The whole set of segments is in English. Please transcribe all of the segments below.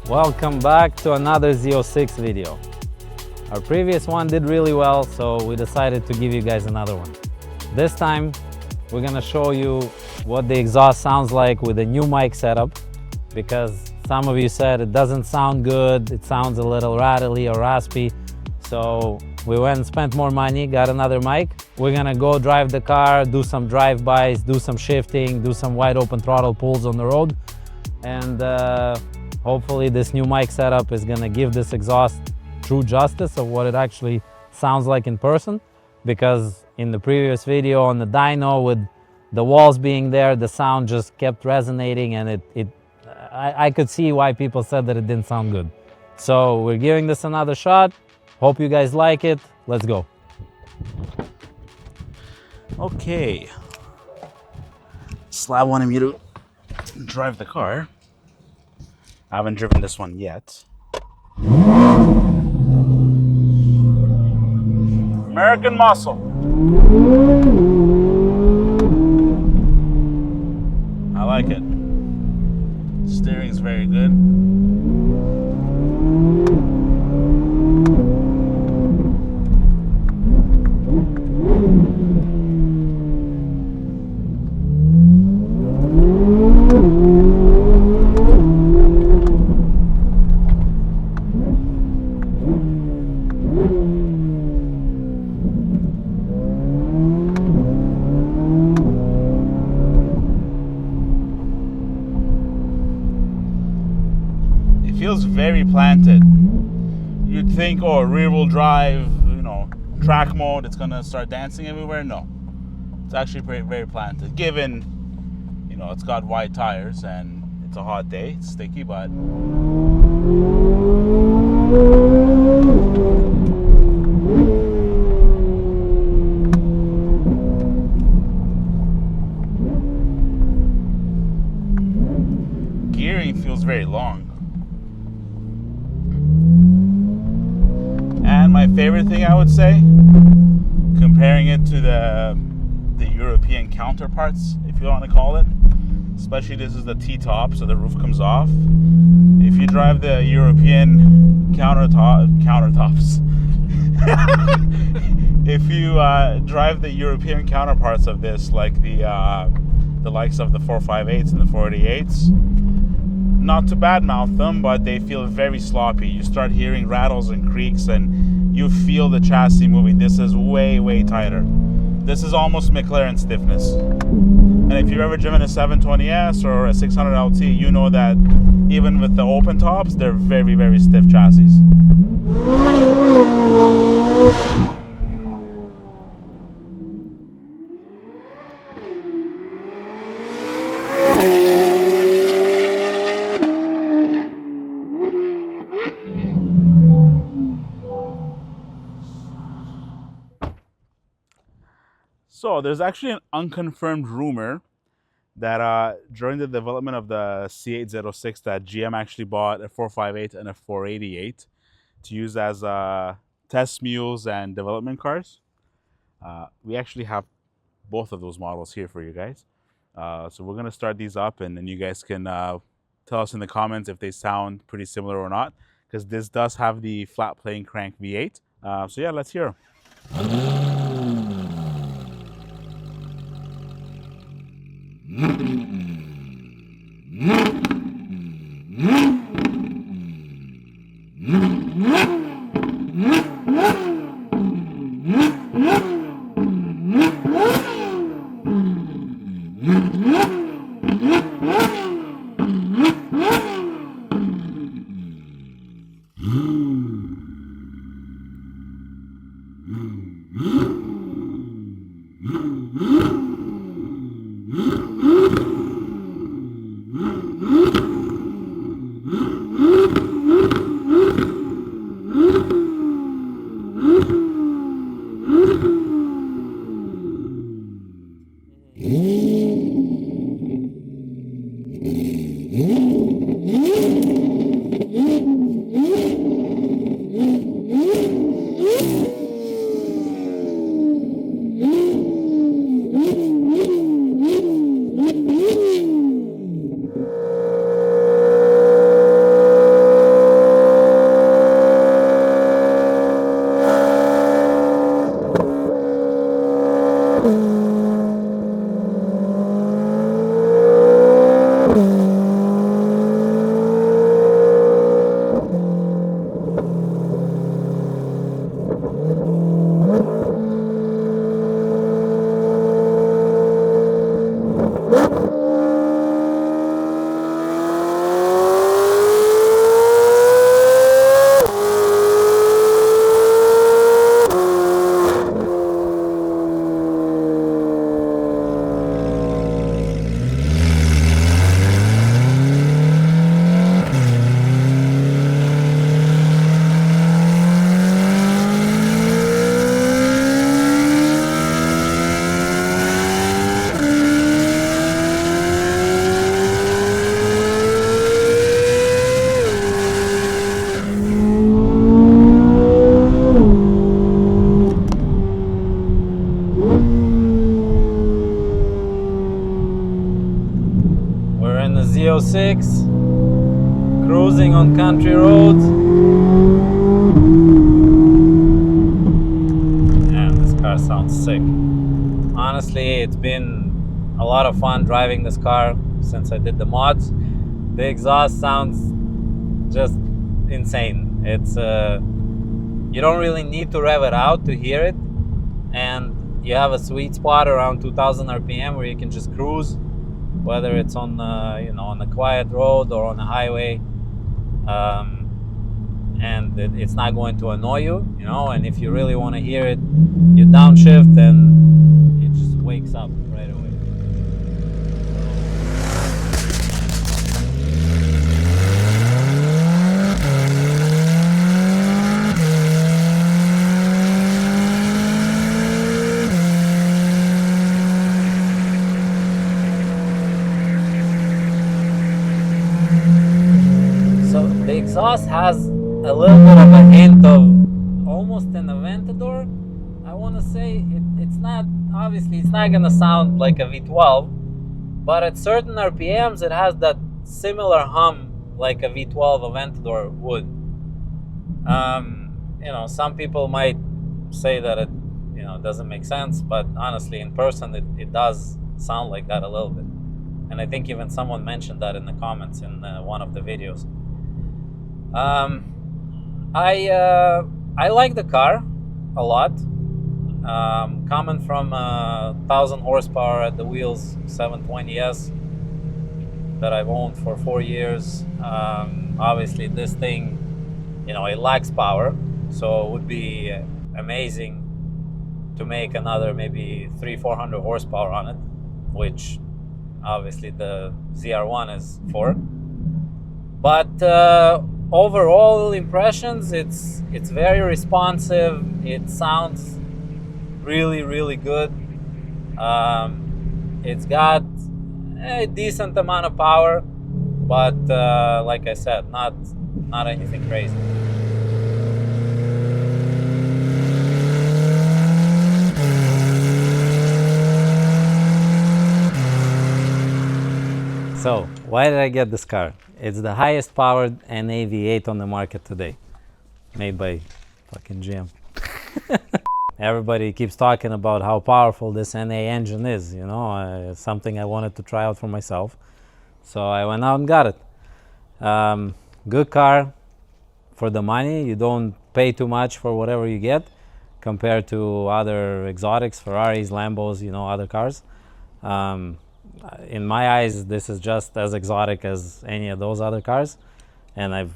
Welcome back to another Z06 video. Our previous one did really well, so we decided to give you guys another one. This time, we're gonna show you what the exhaust sounds like with a new mic setup, because some of you said it doesn't sound good, it sounds a little rattly or raspy. So we went and spent more money, got another mic. We're gonna go drive the car, do some drive-bys, do some shifting, do some wide open throttle pulls on the road. And hopefully this new mic setup is gonna give this exhaust true justice of what it actually sounds like in person. Because in the previous video on the dyno, with the walls being there, the sound just kept resonating, and I could see why people said that it didn't sound good. So we're giving this another shot. Hope you guys like it. Let's go. Okay. Slav wanted me to drive the car. I haven't driven this one yet. American muscle. I like it. Steering's very good. Feels very planted. You'd think, oh, rear-wheel drive, track mode, it's gonna start dancing everywhere. No, it's actually very planted. Given, it's got wide tires and it's a hot day, it's sticky, but gearing feels very long. And my favorite thing, I would say, comparing it to the European counterparts, if you want to call it, especially this is the T-top, so the roof comes off. If you drive the European countertops, if you drive the European counterparts of this, like the likes of the 458s and the 488s, not to badmouth them, but they feel very sloppy. You start hearing rattles and creaks, and you feel the chassis moving. This is way tighter. This is almost McLaren stiffness. And if you've ever driven a 720S or a 600 LT, you know that even with the open tops, they're very stiff chassis. So there's actually an unconfirmed rumor that during the development of the Z06 that GM actually bought a 458 and a 488 to use as test mules and development cars. We actually have both of those models here for you guys. So we're gonna start these up, and then you guys can tell us in the comments if they sound pretty similar or not, because this does have the flat plane crank V8. So yeah, let's hear them. cruising on country roads. And this car sounds sick. Honestly, it's been a lot of fun driving this car since I did the mods. The exhaust sounds just insane. It's you don't really need to rev it out to hear it, and you have a sweet spot around 2000 RPM where you can just cruise, whether it's on on a quiet road or on a highway, and it's not going to annoy you, and if you really want to hear it, you downshift and it just wakes up right away. The exhaust has a little bit of a hint of almost an Aventador. I want to say it's not, obviously it's not going to sound like a V12, but at certain RPMs it has that similar hum like a V12 Aventador would. Some people might say that it doesn't make sense, but honestly in person it does sound like that a little bit. And I think even someone mentioned that in the comments in one of the videos. I like the car a lot. Coming from 1000 horsepower at the wheels 720S that I've owned for 4 years, obviously this thing, it lacks power, so it would be amazing to make another maybe 300-400 horsepower on it, which obviously the ZR1 is for. But overall impressions, it's very responsive. It sounds really, really good. It's got a decent amount of power, but like I said, not anything crazy. So, why did I get this car? It's the highest powered NA V8 on the market today, made by fucking GM. Everybody keeps talking about how powerful this NA engine is, it's something I wanted to try out for myself. So I went out and got it. Good car for the money. You don't pay too much for whatever you get compared to other exotics, Ferraris, Lambos, other cars. In my eyes, this is just as exotic as any of those other cars, and I've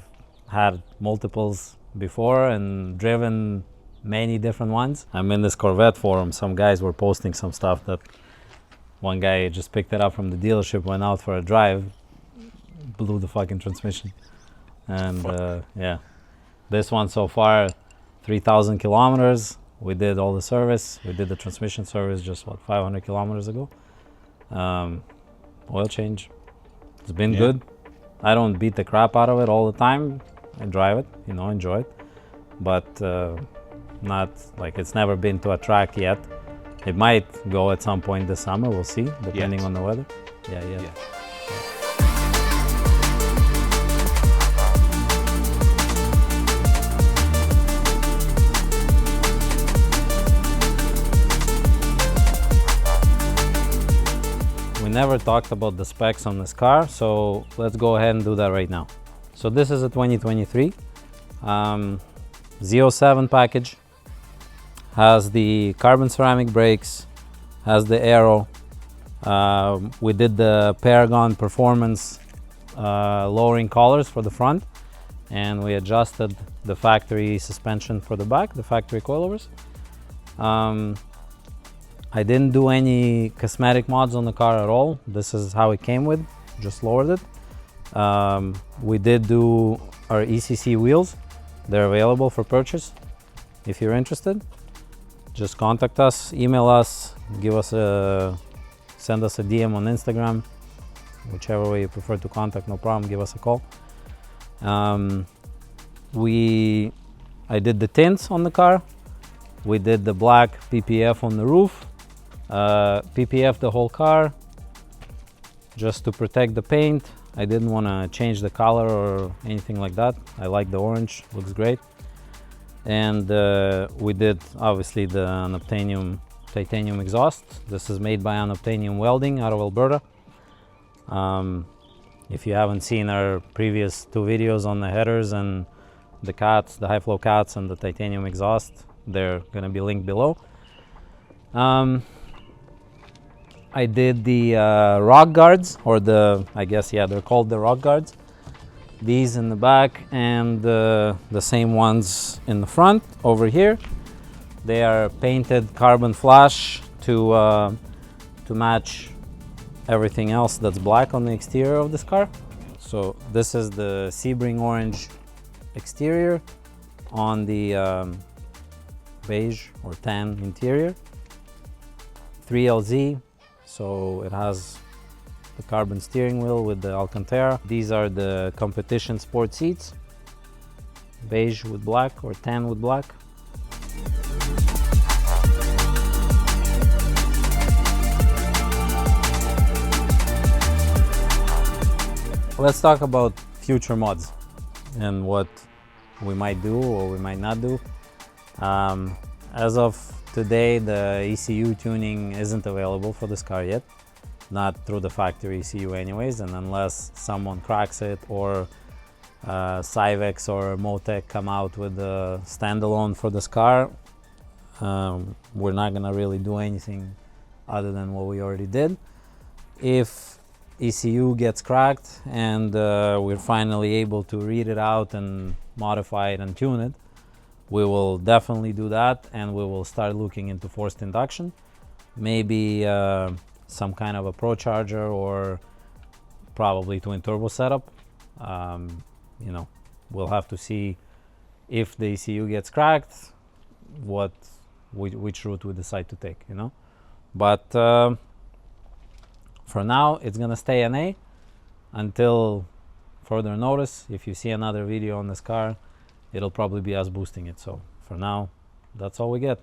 had multiples before and driven many different ones. I'm in this Corvette forum. Some guys were posting some stuff that one guy just picked it up from the dealership, went out for a drive, blew the fucking transmission, and yeah, this one so far 3,000 kilometers. We did all the service. We did the transmission service just 500 kilometers ago. Oil change, it's been good. I don't beat the crap out of it all the time. I drive it, enjoy it, but not like it's never been to a track yet. It might go at some point this summer, we'll see, depending on the weather. Yeah. We never talked about the specs on this car, so let's go ahead and do that right now. So this is a 2023 Z07 package. Has the carbon ceramic brakes, has the aero. We did the Paragon Performance lowering collars for the front, and we adjusted the factory suspension for the back, the factory coilovers. I didn't do any cosmetic mods on the car at all. This is how it came with, just lowered it. We did do our ECC wheels. They're available for purchase. If you're interested, just contact us, email us, send us a DM on Instagram, whichever way you prefer to contact, no problem, give us a call. I did the tints on the car. We did the black PPF on the roof, PPF the whole car, just to protect the paint. I didn't want to change the color or anything like that. I like the orange, looks great. And we did obviously the titanium exhaust. This is made by Unobtainium Welding out of Alberta. If you haven't seen our previous two videos on the headers and the cats, the high flow cats and the titanium exhaust, they're going to be linked below. I did the rock guards, or I guess, yeah, they're called the rock guards. These in the back and the same ones in the front over here. They are painted carbon flash to match everything else that's black on the exterior of this car. So this is the Sebring orange exterior on the beige or tan interior. 3LZ, so it has the carbon steering wheel with the Alcantara. These are the competition sport seats, beige with black or tan with black. Let's talk about future mods and what we might do or we might not do. As of today, the ECU tuning isn't available for this car yet, not through the factory ECU anyways, and unless someone cracks it or Cyvex or Motec come out with a standalone for this car, we're not gonna really do anything other than what we already did. If ECU gets cracked and we're finally able to read it out and modify it and tune it, we will definitely do that, and we will start looking into forced induction, maybe some kind of a Pro Charger or probably twin turbo setup. You know, we'll have to see if the ECU gets cracked, which route we decide to take, you know. But for now, it's gonna stay NA until further notice. If you see another video on this car, it'll probably be us boosting it. So for now, that's all we get.